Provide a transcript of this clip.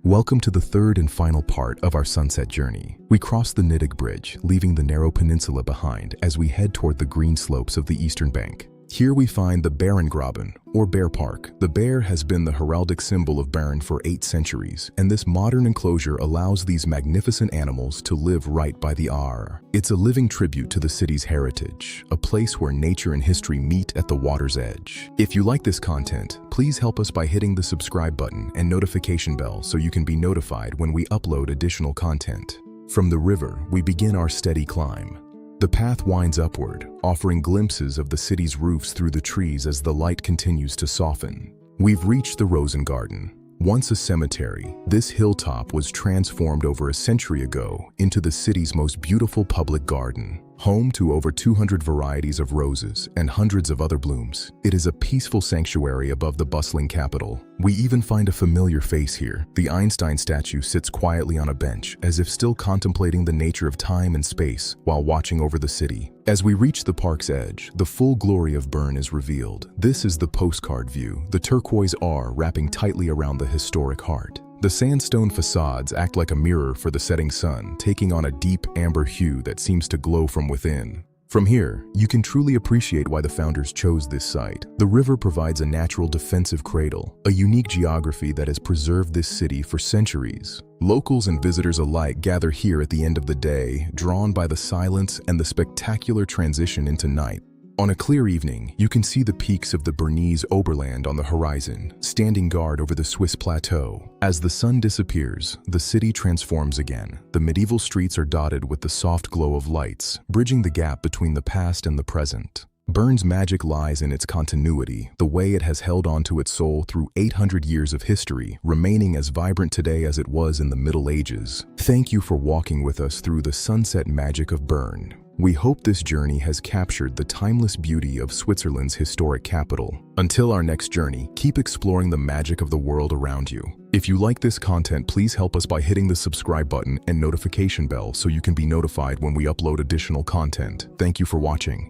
Welcome to the third and final part of our sunset journey. We cross the Nydegg Bridge, leaving the narrow peninsula behind as we head toward the green slopes of the eastern bank. Here we find the Bärengraben, or Bear Park. The bear has been the heraldic symbol of Bern for 8 centuries, and this modern enclosure allows these magnificent animals to live right by the Aare. It's a living tribute to the city's heritage, a place where nature and history meet at the water's edge. If you like this content, please help us by hitting the subscribe button and notification bell so you can be notified when we upload additional content. From the river, we begin our steady climb. The path winds upward, offering glimpses of the city's roofs through the trees as the light continues to soften. We've reached the Rosengarten. Once a cemetery, this hilltop was transformed over a century ago into the city's most beautiful public garden. Home to over 200 varieties of roses and hundreds of other blooms, it is a peaceful sanctuary above the bustling capital. We even find a familiar face here. The Einstein statue sits quietly on a bench, as if still contemplating the nature of time and space while watching over the city. As we reach the park's edge, the full glory of Bern is revealed. This is the postcard view, the turquoise Aare wrapping tightly around the historic heart. The sandstone facades act like a mirror for the setting sun, taking on a deep amber hue that seems to glow from within. From here, you can truly appreciate why the founders chose this site. The river provides a natural defensive cradle, a unique geography that has preserved this city for centuries. Locals and visitors alike gather here at the end of the day, drawn by the silence and the spectacular transition into night. On a clear evening, you can see the peaks of the Bernese Oberland on the horizon, standing guard over the Swiss plateau. As the sun disappears, the city transforms again. The medieval streets are dotted with the soft glow of lights, bridging the gap between the past and the present. Bern's magic lies in its continuity, the way it has held on to its soul through 800 years of history, remaining as vibrant today as it was in the Middle Ages. Thank you for walking with us through the sunset magic of Bern. We hope this journey has captured the timeless beauty of Switzerland's historic capital. Until our next journey, keep exploring the magic of the world around you. If you like this content, please help us by hitting the subscribe button and notification bell so you can be notified when we upload additional content. Thank you for watching.